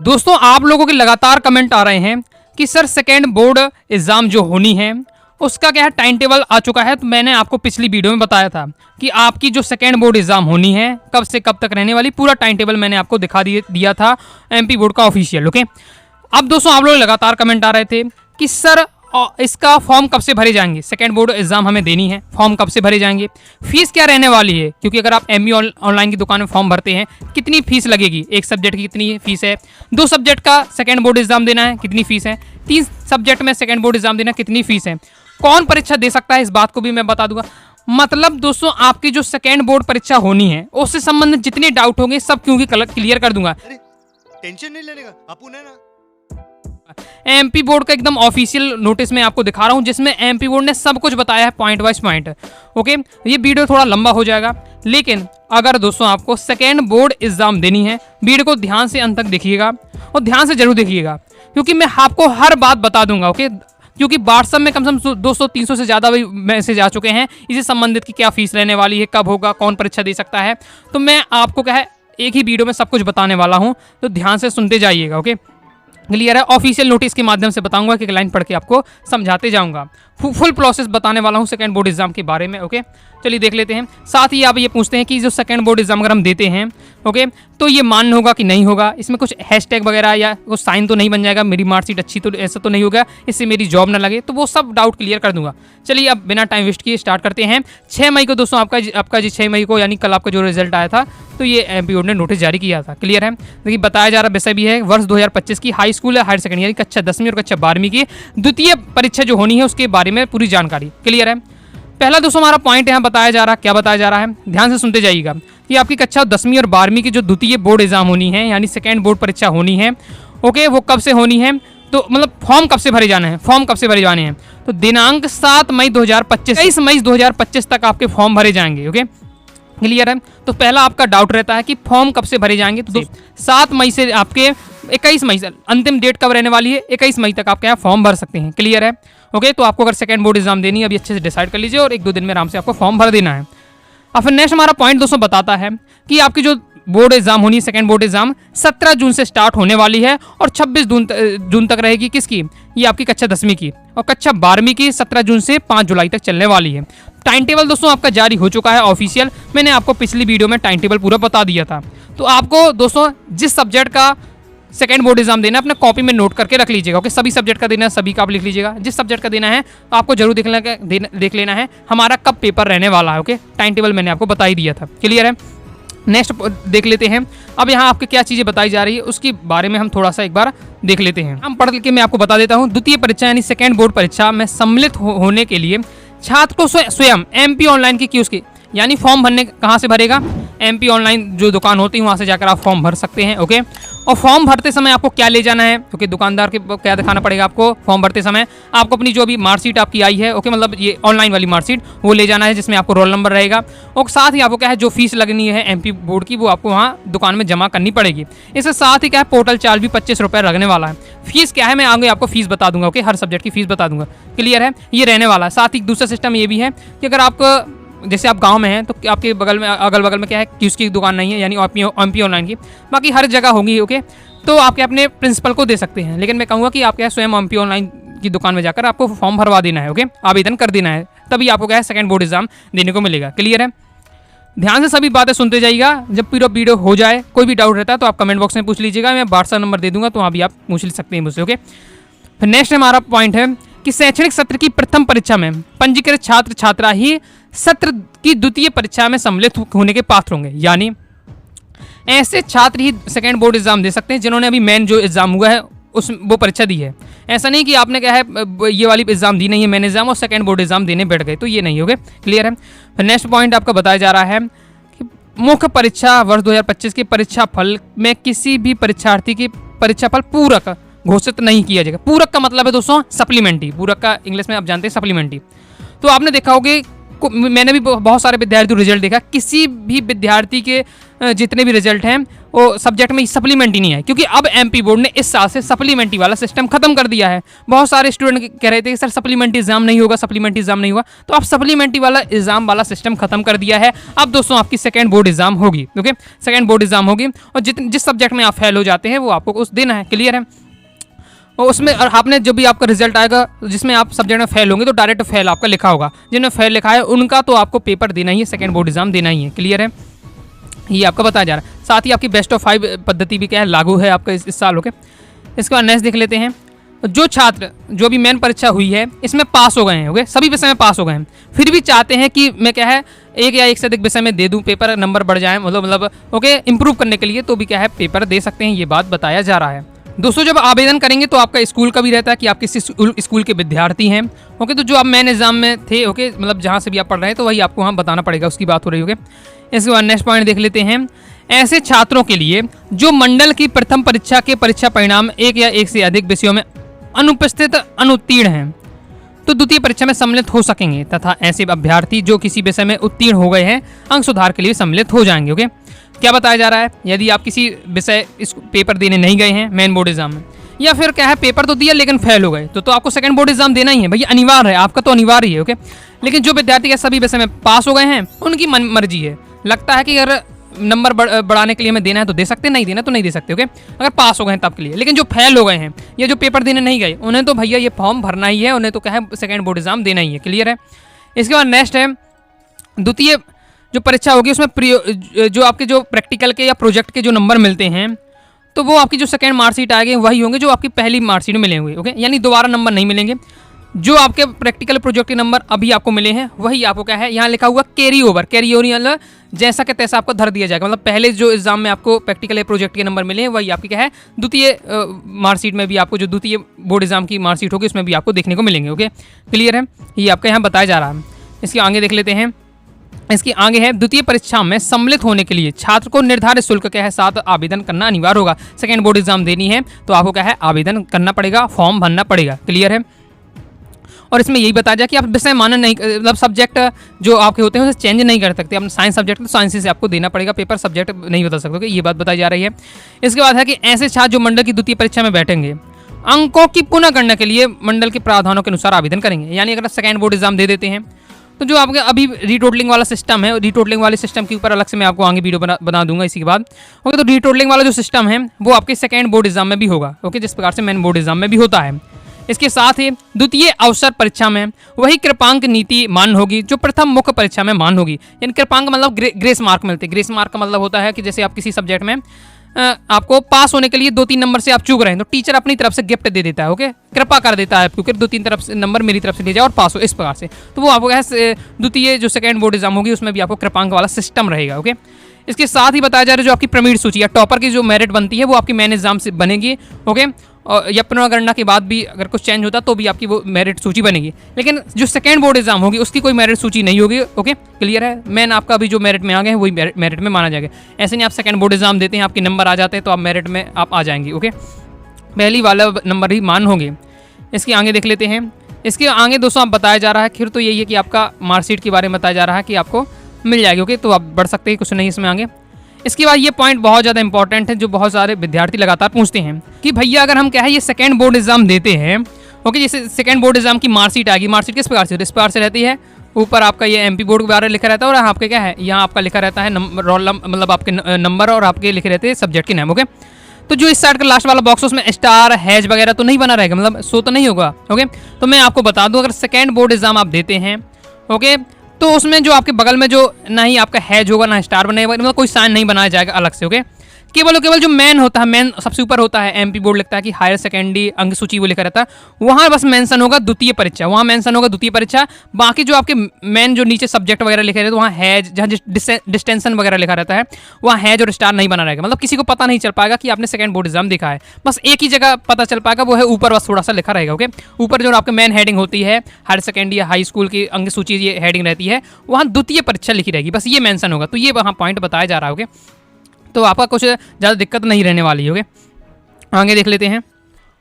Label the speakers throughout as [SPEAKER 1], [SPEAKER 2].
[SPEAKER 1] दोस्तों आप लोगों के लगातार कमेंट आ रहे हैं कि सर सेकेंड बोर्ड एग्जाम जो होनी है उसका क्या है टाइम टेबल आ चुका है। तो मैंने आपको पिछली वीडियो में बताया था कि आपकी जो सेकेंड बोर्ड एग्जाम होनी है कब से कब तक रहने वाली, पूरा टाइम टेबल मैंने आपको दिखा दिया था एमपी बोर्ड का ऑफिशियल। ओके, अब दोस्तों आप लोग लगातार कमेंट आ रहे थे कि सर इसका फॉर्म कब से भरे जाएंगे, सेकेंड बोर्ड एग्जाम हमें देनी है, फॉर्म कब से भरे जाएंगे, फीस क्या रहने वाली है, क्योंकि अगर आप एमई ऑनलाइन की दुकान में फॉर्म भरते हैं कितनी फीस लगेगी, एक सब्जेक्ट की कितनी फीस है, 2 सब्जेक्ट का सेकेंड बोर्ड एग्जाम देना है कितनी फीस है, 3 सब्जेक्ट में सेकेंड बोर्ड एग्जाम देना कितनी फीस है, कौन परीक्षा दे सकता है, इस बात को भी मैं बता दूंगा। मतलब दोस्तों आपकी जो सेकेंड बोर्ड परीक्षा होनी है उससे संबंधित जितने डाउट होंगे सब क्योंकि क्लियर कर दूंगा।
[SPEAKER 2] टेंशन नहीं लेने का, अपुन है ना।
[SPEAKER 1] एमपी बोर्ड का एकदम ऑफिशियल नोटिस में आपको दिखा रहा हूं जिसमें एमपी बोर्ड ने सब कुछ बताया है पॉइंट वाइज पॉइंट। ओके, ये वीडियो थोड़ा लंबा हो जाएगा, लेकिन अगर दोस्तों आपको सेकेंड बोर्ड एग्जाम देनी है वीडियो को ध्यान से अंत तक देखिएगा और ध्यान से जरूर देखिएगा, क्योंकि मैं आपको हर बात बता दूंगा। ओके, क्योंकि व्हाट्सएप में कम से कम 200-300 से ज़्यादा भी मैसेज आ चुके हैं इससे संबंधित कि क्या फीस रहने वाली है, कब होगा, कौन परीक्षा दे सकता है। तो मैं आपको क्या है एक ही वीडियो में सब कुछ बताने वाला हूं, तो ध्यान से सुनते जाइएगा। ओके, क्लियर है। ऑफिशियल नोटिस के माध्यम से बताऊंगा कि लाइन पढ़ के आपको समझाते जाऊंगा, फुल प्रोसेस बताने वाला हूं सेकंड बोर्ड एग्जाम के बारे में। ओके, चलिए देख लेते हैं। साथ ही आप ये पूछते हैं कि जो सेकंड बोर्ड एग्जाम अगर हम देते हैं ओके तो ये मान्य होगा कि नहीं होगा, इसमें कुछ हैशटैग वगैरह या कुछ साइन तो नहीं बन जाएगा, मेरी मार्कशीट अच्छी तो ऐसा तो नहीं होगा, इससे मेरी जॉब ना लगे, तो वो सब डाउट क्लियर कर दूंगा। चलिए अब बिना टाइम वेस्ट किए स्टार्ट करते हैं। 6 मई को दोस्तों आपका जी 6 मई को यानी कल आपका जो रिजल्ट आया था तो ये एमपी बोर्ड ने नोटिस जारी किया था। क्लियर है। देखिए बताया जा रहा विषय भी है वर्ष 2025 की हाई स्कूल हायर सेकेंडरी यानी कक्षा 10वीं और कक्षा 12वीं की द्वितीय परीक्षा जो होनी है उसके बारे में पूरी जानकारी। क्लियर है। पहला दोस्तों हमारा पॉइंट यहाँ बताया जा रहा है, क्या बताया जा रहा है ध्यान से सुनते जाइएगा कि आपकी कक्षा 10वीं और 12वीं की जो द्वितीय बोर्ड एग्जाम होनी है यानी सेकेंड बोर्ड परीक्षा होनी है ओके वो कब से होनी है, तो मतलब फॉर्म कब से भरे जाने हैं, फॉर्म कब से भरे जाने हैं, तो दिनांक 7 मई 2025 23 मई 2025 तक आपके फॉर्म भरे जाएंगे। ओके, क्लियर है। तो पहला आपका डाउट रहता है कि फॉर्म कब से भरे जाएंगे, तो 7 मई से आपके 21 मई से अंतिम डेट कब रहने वाली है, 21 मई तक आप क्या फॉर्म भर सकते हैं। क्लियर है। ओके, तो आपको अगर सेकंड बोर्ड एग्जाम देनी है अभी अच्छे से डिसाइड कर लीजिए और 1-2 दिन में आराम से आपको फॉर्म भर देना है। और फिर नेक्स्ट हमारा पॉइंट दोस्तों बताता है कि आपकी जो बोर्ड एग्जाम होनी है सेकंड बोर्ड एग्जाम 17 जून से स्टार्ट होने वाली है और 26 जून तक रहेगी। किसकी, ये आपकी कक्षा 10वीं की, और कक्षा 12वीं की 17 जून से 5 जुलाई तक चलने वाली है। टाइम टेबल दोस्तों आपका जारी हो चुका है ऑफिशियल, मैंने आपको पिछली वीडियो में टाइम टेबल पूरा बता दिया था। तो आपको दोस्तों जिस सब्जेक्ट का सेकंड बोर्ड एग्जाम देना है अपने कॉपी में नोट करके रख लीजिएगा। ओके, सभी सब्जेक्ट का देना है, सभी का आप लिख लीजिएगा। जिस सब्जेक्ट का देना है आपको जरूर देख लेना है हमारा कब पेपर रहने वाला है। ओके, टाइम टेबल मैंने आपको बता ही दिया था। क्लियर है। नेक्स्ट देख लेते हैं। अब यहाँ आपके क्या चीज़ें बताई जा रही है उसके बारे में हम थोड़ा सा एक बार देख लेते हैं। हम पढ़ के मैं आपको बता देता हूँ। द्वितीय परीक्षा यानी सेकेंड बोर्ड परीक्षा में सम्मिलित होने के लिए छात्र को स्वयं एमपी ऑनलाइन की कियोस्क यानी फॉर्म भरने कहाँ से भरेगा, एमपी ऑनलाइन जो दुकान होती है वहाँ से जाकर आप फॉर्म भर सकते हैं। ओके, और फॉर्म भरते समय आपको क्या ले जाना है, क्योंकि दुकानदार के क्या दिखाना पड़ेगा आपको फॉर्म भरते समय, आपको अपनी जो भी मार्कशीट आपकी आई है ओके मतलब ये ऑनलाइन वाली मार्कशीट वो ले जाना है जिसमें आपको रोल नंबर रहेगा, और साथ ही आपको क्या है जो फीस लगनी है एमपी बोर्ड की वो आपको वहाँ दुकान में जमा करनी पड़ेगी। इसके साथ ही क्या है पोर्टल चार्ज भी 25 रुपये लगने वाला है। फीस क्या है मैं आगे आपको फीस बता दूंगा। ओके, हर सब्जेक्ट की फीस बता दूंगा। क्लियर है, ये रहने वाला है। साथ ही दूसरा सिस्टम ये भी है कि अगर आप जैसे आप गांव में हैं तो आपके बगल में अगल बगल में क्या है कि उसकी दुकान नहीं है यानी एमपी ऑनलाइन की, बाकी हर जगह होगी। ओके, तो आप क्या अपने प्रिंसिपल को दे सकते हैं, लेकिन मैं कहूँगा कि आप क्या स्वयं एमपी ऑनलाइन की दुकान में जाकर आपको फॉर्म भरवा देना है। ओके, आवेदन कर देना है, तभी आपको क्या है सेकंड बोर्ड एग्जाम देने को मिलेगा। क्लियर है। ध्यान से सभी बातें सुनते जाइएगा। जब पूरा वीडियो हो जाए कोई भी डाउट रहता है तो आप कमेंट बॉक्स में पूछ लीजिएगा, मैं व्हाट्सएप नंबर दे दूंगा तो वहाँ भी आप पूछ सकते हैं मुझसे। ओके, फिर नेक्स्ट हमारा पॉइंट है कि शैक्षणिक सत्र की प्रथम परीक्षा में पंजीकृत छात्र छात्रा ही सत्र की द्वितीय परीक्षा में सम्मिलित होने के पात्र होंगे, यानी ऐसे छात्र ही सेकंड बोर्ड एग्जाम दे सकते हैं जिन्होंने अभी मेन जो एग्जाम हुआ है वो परीक्षा दी है। ऐसा नहीं कि आपने क्या है ये वाली एग्जाम दी नहीं है मेन एग्जाम और सेकंड बोर्ड एग्जाम देने बैठ गए, तो ये नहीं होगा। क्लियर है। फिर नेक्स्ट पॉइंट आपका बताया जा रहा है कि मुख्य परीक्षा वर्ष 2025 के परीक्षा फल में किसी भी परीक्षार्थी की परीक्षा फल पूरक घोषित नहीं किया जाएगा। पूरक का मतलब है दोस्तों सप्लीमेंट्री, पूरक का इंग्लिश में आप जानते हैं सप्लीमेंट्री। तो आपने देखा होगा मैंने भी बहुत सारे विद्यार्थियों रिजल्ट देखा, किसी भी विद्यार्थी के जितने भी रिजल्ट हैं वो सब्जेक्ट में सप्लीमेंट्री नहीं है, क्योंकि अब एमपी बोर्ड ने इस साल से सप्लीमेंट्री वाला सिस्टम खत्म कर दिया है। बहुत सारे स्टूडेंट कह रहे थे कि सर सप्लीमेंट्री एग्जाम नहीं होगा, सप्लीमेंट्री एग्जाम नहीं हुआ, तो अब सप्लीमेंट्री वाला एग्जाम वाला सिस्टम खत्म कर दिया है। अब दोस्तों आपकी सेकंड बोर्ड एग्जाम होगी, ओके, सेकंड बोर्ड एग्जाम होगी, और जिस सब्जेक्ट में आप फेल हो जाते हैं वो आपको उस देना है, क्लियर है। और उसमें और आपने जो भी आपका रिजल्ट आएगा जिसमें आप सब्जेक्ट में फेल होंगे तो डायरेक्ट फेल आपका लिखा होगा, जिन्हें फेल लिखा है उनका तो आपको पेपर देना ही है, सेकंड बोर्ड एग्जाम देना ही है, क्लियर है। ये आपका बताया जा रहा है। साथ ही आपकी बेस्ट ऑफ 5 पद्धति भी क्या है, लागू है आपका इस साल, ओके। इसके बाद नेक्स्ट देख लेते हैं। जो छात्र जो भी मेन परीक्षा हुई है इसमें पास हो गए हैं, ओके, सभी विषय में पास हो गए हैं, फिर भी चाहते हैं कि मैं क्या है एक या एक से अधिक विषय में दे दूं, पेपर नंबर बढ़ जाए, मतलब ओके, इंप्रूव करने के लिए, तो भी क्या है पेपर दे सकते हैं, ये बात बताया जा रहा है। दोस्तों जब आवेदन करेंगे तो आपका स्कूल का भी रहता है कि आप किस स्कूल के विद्यार्थी हैं, ओके। तो जो आप मेन एग्जाम में थे, ओके, मतलब जहाँ से भी आप पढ़ रहे हैं तो वही आपको वहाँ बताना पड़ेगा, उसकी बात हो रही होगी। इसके बाद नेक्स्ट पॉइंट देख लेते हैं। ऐसे छात्रों के लिए जो मंडल की प्रथम परीक्षा के परीक्षा परिणाम एक या एक से अधिक विषयों में अनुपस्थित अनुत्तीर्ण हैं तो द्वितीय परीक्षा में सम्मिलित हो सकेंगे, तथा ऐसे अभ्यर्थी जो किसी विषय में उत्तीर्ण हो गए हैं अंक सुधार के लिए सम्मिलित हो जाएंगे, ओके। क्या बताया जा रहा है, यदि आप किसी विषय इस पेपर देने नहीं गए हैं मेन बोर्ड एग्जाम में, या फिर क्या है पेपर तो दिया लेकिन फेल हो गए, तो आपको सेकंड बोर्ड एग्जाम देना ही है, भैया अनिवार्य है, आपका तो अनिवार्य ही है, ओके। लेकिन जो विद्यार्थी के सभी विषय में पास हो गए हैं उनकी मर्जी है, लगता है कि अगर नंबर बढ़ाने के लिए हमें देना है तो दे सकते, नहीं देना तो नहीं दे सकते, ओके, अगर पास हो गए हैं तब के लिए। लेकिन जो फेल हो गए हैं या जो पेपर देने नहीं गए उन्हें तो भैया ये फॉर्म भरना ही है, उन्हें तो क्या है सेकंड बोर्ड एग्जाम देना ही है, क्लियर है। इसके बाद नेक्स्ट है द्वितीय जो परीक्षा होगी उसमें जो आपके जो प्रैक्टिकल के या प्रोजेक्ट के जो नंबर मिलते हैं तो वो आपकी जो सेकंड मार्कशीट आएगी वही होंगे जो आपकी पहली मार्कशीट में मिले हुए, ओके, यानी दोबारा नंबर नहीं मिलेंगे। जो आपके प्रैक्टिकल प्रोजेक्ट के नंबर अभी आपको मिले हैं वही आपको क्या है यहाँ लिखा हुआ कैरी ओवर मतलब जैसा कि तैसा आपको धर दिया जाएगा, मतलब पहले जो एग्जाम में आपको प्रैक्टिकल या प्रोजेक्ट के नंबर मिले हैं वही आपकी क्या है द्वितीय मार्कशीट में भी आपको जो द्वितीय बोर्ड एग्जाम की मार्कशीट होगी उसमें भी आपको देखने को मिलेंगे, ओके, क्लियर है। ये आपका यहाँ बताया जा रहा है। इसके आगे देख लेते हैं। इसके आगे है द्वितीय परीक्षा में सम्मिलित होने के लिए छात्र को निर्धारित शुल्क के साथ आवेदन करना अनिवार्य होगा। सेकंड बोर्ड एग्जाम देनी है तो आपको क्या है आवेदन करना पड़ेगा, फॉर्म भरना पड़ेगा, क्लियर है। और इसमें यही बताया जाए कि आप विषय मानन नहीं, मतलब सब्जेक्ट जो आपके होते हैं उसे चेंज नहीं कर सकते। आप साइंस सब्जेक्ट तो साइंस से आपको देना पड़ेगा पेपर, सब्जेक्ट नहीं बता सकते, ये बात बताई जा रही है। इसके बाद है कि ऐसे छात्र जो मंडल की द्वितीय परीक्षा में बैठेंगे अंकों की पुनः गणना के लिए मंडल के प्रावधानों के अनुसार आवेदन करेंगे। यानी अगर सेकंड बोर्ड एग्जाम दे देते हैं तो जो आपके अभी रीटोटलिंग वाला सिस्टम है, रीटोटलिंग वाले सिस्टम के ऊपर अलग से मैं आपको आगे वीडियो बना दूंगा इसी के बाद, ओके। तो रीटोटलिंग वाला जो सिस्टम है वो आपके सेकंड बोर्ड एग्जाम में भी होगा, ओके, जिस प्रकार से मेन बोर्ड एग्जाम में भी होता है। इसके साथ ही द्वितीय अवसर परीक्षा में वही कृपांक नीति मान होगी जो प्रथम मुख्य परीक्षा में मान होगी। यानी कृपांक मतलब ग्रेस मार्क मिलते हैं। ग्रेस मार्क का मतलब होता है कि जैसे आप किसी सब्जेक्ट में आपको पास होने के लिए 2-3 नंबर से आप चूक रहे हैं तो टीचर अपनी तरफ से गिफ्ट दे देता है, ओके, कृपा कर देता है क्योंकि 2-3 तरफ से नंबर मेरी तरफ से ले जाओ और पास हो, इस प्रकार से। तो वो आपको द्वितीय जो सेकंड बोर्ड एग्जाम होगी उसमें भी आपको कृपांक वाला सिस्टम रहेगा, ओके। इसके साथ ही बताया जा रहा है जो आपकी प्रमीण सूची या टॉपर की जो मेरिट बनती है वो आपकी मेन एग्जाम से बनेगी, ओके, और या पुनर्गणना के बाद भी अगर कुछ चेंज होता तो भी आपकी वो मेरिट सूची बनेगी। लेकिन जो सेकंड बोर्ड एग्जाम होगी उसकी कोई मेरिट सूची नहीं होगी, ओके, क्लियर है। मेन आपका अभी जो मेरिट में आ गए हैं वही मेरिट में माना जाएगा। ऐसे नहीं आप सेकंड बोर्ड एग्जाम देते हैं आपके नंबर आ जाते हैं तो आप मेरिट में आप आ जाएंगे, ओके, पहली वाला नंबर ही मान होंगे। इसके आगे देख लेते हैं। इसके आगे दोस्तों आप बताया जा रहा है फिर तो यही है कि आपका मार्कशीट के बारे में बताया जा रहा है कि आपको मिल जाएगी, ओके, तो आप बढ़ सकते हैं, कुछ नहीं इसमें आगे। इसके बाद ये पॉइंट बहुत ज़्यादा इंपॉर्टेंट है जो बहुत सारे विद्यार्थी लगातार पूछते हैं कि भैया अगर हम क्या है ये सेकंड बोर्ड एग्जाम देते हैं, ओके, जैसे सेकंड बोर्ड एग्जाम की मार्कशीट आएगी, मार्कशीट किस प्रकार से इस प्रकार से रहती है, ऊपर आपका ये एमपी बोर्ड के बारे में लिखा रहता है और आपके क्या है यहाँ आपका लिखा रहता है रोल मतलब आपके नंबर और आपके लिखे रहते हैं सब्जेक्ट के नाम, ओके। तो जो इस साइड का लास्ट वाला बॉक्स है उसमें स्टार हैज वगैरह तो नहीं बना रहेगा, मतलब शो तो नहीं होगा, ओके। तो मैं आपको बता दूं अगर सेकंड बोर्ड एग्जाम आप देते हैं, ओके, तो उसमें जो आपके बगल में जो ना ही आपका हैज होगा ना स्टार बनेगा, मतलब कोई साइन नहीं बनाया जाएगा अलग से, ओके। केवल जो मेन होता है, मेन सबसे ऊपर होता है, एमपी बोर्ड लिखता है कि हायर सेकेंडरी अंक सूची वो लिखा रहता है, वहाँ बस मेंशन होगा द्वितीय परीक्षा, वहाँ मेंशन होगा द्वितीय परीक्षा। बाकी जो आपके मेन जो नीचे सब्जेक्ट वगैरह लिखे रहते हैं वहाँ हैज, जहाँ डिस्टेंशन वगैरह लिखा रहता है वहाँ हैज और स्टार नहीं बना रहेगा, मतलब किसी को पता नहीं चल पाएगा कि आपने सेकंड बोर्ड एग्जाम देखा है। बस एक ही जगह पता चल पाएगा, वो है ऊपर बस थोड़ा सा लिखा रहेगा, ओके। ऊपर जो आपके मेन हेडिंग होती है हायर सेकेंडरी या हाई स्कूल की अंक सूची ये हेडिंग रहती है, वहाँ द्वितीय परीक्षा लिखी रहेगी, बस ये मेंशन होगा। तो ये वहाँ पॉइंट बताया जा रहा है, ओके। तो आपका कुछ ज़्यादा दिक्कत नहीं रहने वाली, ओके। आगे देख लेते हैं।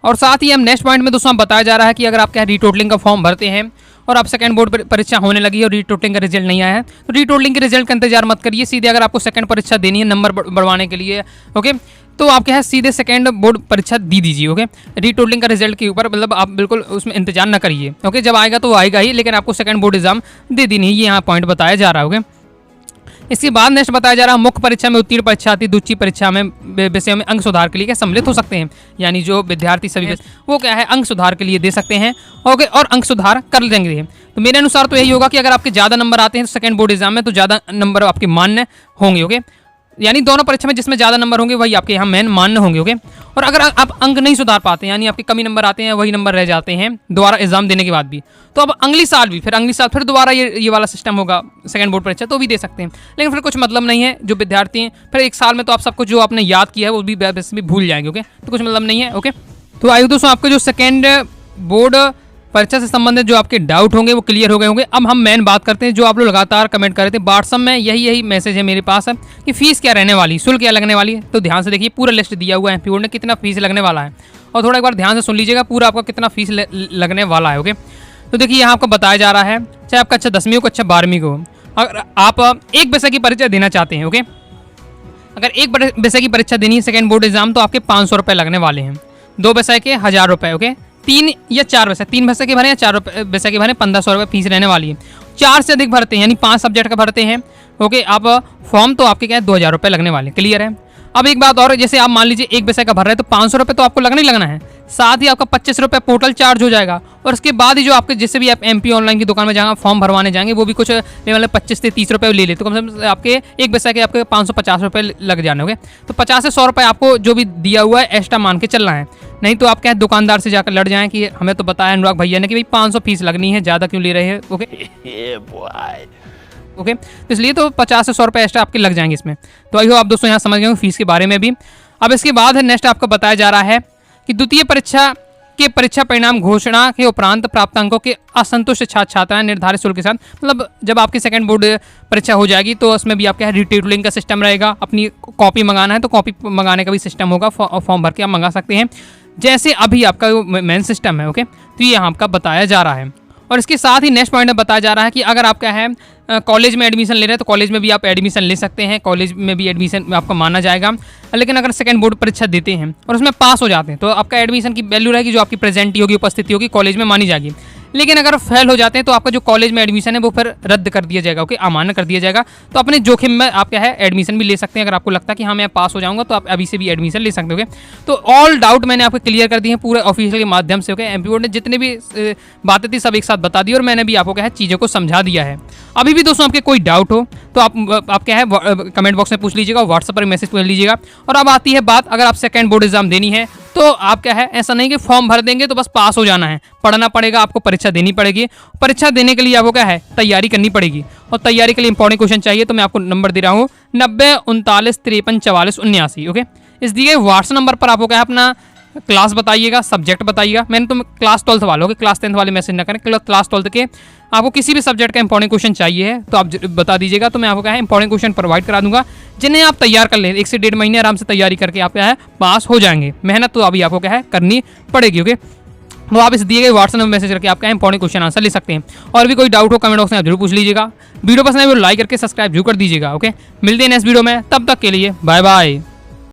[SPEAKER 1] और साथ ही हम नेक्स्ट पॉइंट में दोस्तों बताया जा रहा है कि अगर आप क्या रीटोटलिंग का फॉर्म भरते हैं और आप सेकंड बोर्ड परीक्षा होने लगी है और रीटोटलिंग का रिजल्ट नहीं आया है, तो रीटोटलिंग के रिजल्ट का इंतजार मत करिए। सीधे अगर आपको सेकंड परीक्षा देनी है नंबर बढ़वाने के लिए, ओके, तो आप क्या है सीधे सेकंड बोर्ड परीक्षा दी दीजिए। ओके, रीटोटलिंग का रिजल्ट के ऊपर मतलब आप बिल्कुल उसमें इंतजार ना करिए। ओके, जब आएगा तो आएगा ही, लेकिन आपको सेकंड बोर्ड एग्जाम दे देनी है, ये यहाँ पॉइंट बताया जा रहा है। ओके, इसके बाद नेक्स्ट बताया जा रहा है मुख्य परीक्षा में उत्तीर्ण परीक्षा आती, दूसरी परीक्षा में विषयों में अंक सुधार के लिए क्या सम्मिलित हो सकते हैं, यानी जो विद्यार्थी सभी वो क्या है अंक सुधार के लिए दे सकते हैं। ओके, और अंक सुधार कर लेंगे। तो मेरे अनुसार तो यही होगा कि अगर आपके ज़्यादा नंबर आते हैं सेकंड बोर्ड एग्जाम में तो ज़्यादा नंबर आपके मान्य होंगे। ओके, यानी दोनों परीक्षा में जिसमें ज़्यादा नंबर होंगे वही आपके यहाँ मेन मान्य होंगे। ओके, और अगर आप अंक नहीं सुधार पाते यानी आपके कमी नंबर आते हैं, वही नंबर रह जाते हैं दोबारा एग्जाम देने के बाद भी, तो अब अगली साल फिर दोबारा ये वाला सिस्टम होगा सेकंड बोर्ड परीक्षा, तो भी दे सकते हैं। लेकिन फिर कुछ मतलब नहीं है, जो विद्यार्थी हैं फिर एक साल में तो आप सब कुछ जो आपने याद किया है वो भी भूल जाएंगे। ओके, तो कुछ मतलब नहीं है। ओके, तो आइए दोस्तों आपके जो सेकेंड बोर्ड परीक्षा से संबंधित जो आपके डाउट होंगे वो क्लियर हो गए होंगे। अब हम मेन बात करते हैं, जो आप लोग लगातार कमेंट कर रहे थे व्हाट्सअप में, यही मैसेज है मेरे पास है कि फीस क्या रहने वाली, शुल्क क्या लगने वाली है। तो ध्यान से देखिए, पूरा लिस्ट दिया हुआ है एमपी बोर्ड ने कितना फीस लगने वाला है, और थोड़ा एक बार ध्यान से सुन लीजिएगा पूरा आपका कितना फीस लगने वाला है। ओके, तो देखिए यहाँ आपको बताया जा रहा है, चाहे आपका अच्छा 10वीं हो अच्छा 12वीं को, अगर आप एक विषय की परीक्षा देना चाहते हैं, ओके, अगर एक विषय की परीक्षा देनी है सेकेंड बोर्ड एग्जाम, तो आपके 500 रुपये लगने वाले हैं, 2 विषय के 1000 रुपये। ओके, 3 या 4 विषय, 3 विषय के भरे या 4 विषय के भरे 1500 रुपये फीस रहने वाली है। 4 से अधिक भरते हैं यानी 5 सब्जेक्ट का भरते हैं, ओके, आप फॉर्म तो आपके क्या है 2000 रुपये लगने वाले। क्लियर है। अब एक बात और, जैसे आप मान लीजिए एक विषय का भर रहे हैं तो 500 रुपये तो आपको लगना ही लगना है, साथ ही आपका 25 रुपये पोर्टल चार्ज हो जाएगा, और उसके बाद ही जो आपके जिससे भी आप एमपी ऑनलाइन की दुकान में जहाँ फॉर्म भरवाने जाएंगे वो भी कुछ मतलब 25 से 30 रुपये ले ले, तो कम से कम आपके एक विषय के आपके 550 रुपये लग जाने होंगे। तो 50 से 100 रुपये आपको जो भी दिया हुआ है एक्स्ट्रा मान के चलना है, नहीं तो आप क्या दुकानदार से जाकर लड़ जाएं कि हमें तो बताया अनुराग भैया ने कि भाई 500 फीस लगनी है, ज़्यादा क्यों ले रहे हैं। ओके ओके, तो इसलिए तो 50 से 100 रुपये एक्स्ट्रा आपके लग जाएंगे इसमें। तो आई हो आप दोस्तों यहाँ समझ गए फीस के बारे में भी। अब इसके बाद है नेक्स्ट आपको बताया जा रहा है कि द्वितीय परीक्षा के परीक्षा परिणाम घोषणा के उपरांत प्राप्त अंकों के असंतुष्ट छात्र छात्राएं निर्धारित शुल्क के साथ, मतलब जब आपकी सेकंड बोर्ड परीक्षा हो जाएगी तो उसमें भी आपका रिटेबलिंग का सिस्टम रहेगा, अपनी कॉपी मंगाना है तो कॉपी मंगाने का भी सिस्टम होगा, फॉर्म भर के आप मंगा सकते हैं जैसे अभी आपका मेन सिस्टम है। ओके, तो ये आपका बताया जा रहा है। और इसके साथ ही नेक्स्ट पॉइंट में बताया जा रहा है कि अगर आप क्या है कॉलेज में एडमिशन ले रहे हैं तो कॉलेज में भी आप एडमिशन ले सकते हैं, कॉलेज में भी एडमिशन आपका माना जाएगा। लेकिन अगर सेकंड बोर्ड परीक्षा देते हैं और उसमें पास हो जाते हैं तो आपका एडमिशन की वैल्यू रहेगी, जो आपकी प्रेजेंटी होगी, उपस्थिति होगी, कॉलेज में मानी जाएगी। लेकिन अगर फेल हो जाते हैं तो आपका जो कॉलेज में एडमिशन है वो फिर रद्द कर दिया जाएगा, ओके, अमान्य कर दिया जाएगा। तो अपने जोखिम में आप क्या है एडमिशन भी ले सकते हैं। अगर आपको लगता है कि हाँ मैं पास हो जाऊंगा तो आप अभी से भी एडमिशन ले सकते हो। तो ऑल डाउट मैंने आपको क्लियर कर दिए हैं पूरे ऑफिशियल के माध्यम से। ओके, एमपी बोर्ड ने जितने भी बातें थी सब एक साथ बता दी और मैंने भी आपको क्या है चीज़ों को समझा दिया है। अभी भी दोस्तों आपके कोई डाउट हो तो आप क्या है कमेंट बॉक्स में पूछ लीजिएगा, व्हाट्सएप पर मैसेज कर लीजिएगा। और अब आती है बात, अगर आप सेकंड बोर्ड एग्जाम देनी है तो आप क्या है ऐसा नहीं कि फॉर्म भर देंगे तो बस पास हो जाना है, पढ़ना पड़ेगा, आपको परीक्षा देनी पड़ेगी। परीक्षा देने के लिए आपको क्या है तैयारी करनी पड़ेगी, और तैयारी के लिए इंपॉर्टेंट क्वेश्चन चाहिए तो मैं आपको नंबर दे रहा हूँ 90 39 53 44 79। ओके, इस दिए व्हाट्सएप नंबर पर आपको क्या है अपना क्लास बताइएगा, सब्जेक्ट बताइएगा। मैंने तो क्लास 12th वालों के, क्लास 10th वाले मैसेज ना करें, क्लास 12th के आपको किसी भी सब्जेक्ट का इंपॉर्टेंट क्वेश्चन चाहिए है तो आप बता दीजिएगा, तो मैं आपको क्या है इंपॉर्टेंट क्वेश्चन प्रोवाइड करा दूंगा जिन्हें आप तैयार कर लें। 1 से 1.5 महीने आराम से तैयारी करके आप क्या है पास हो जाएंगे। मेहनत तो अभी आपको क्या है करनी पड़ेगी। ओके, तो आप इस दिए गए व्हाट्सएप में मैसेज करके आपका इंपॉर्टेंट क्वेश्चन आंसर ले सकते हैं। और भी कोई डाउट हो कमेंट बॉक्स में आप जरूर पूछ लीजिएगा। वीडियो पसंद है लाइक करके सब्सक्राइब जरूर कर दीजिएगा। ओके, मिलते हैं नेक्स्ट वीडियो में, तब तक के लिए बाय बाय।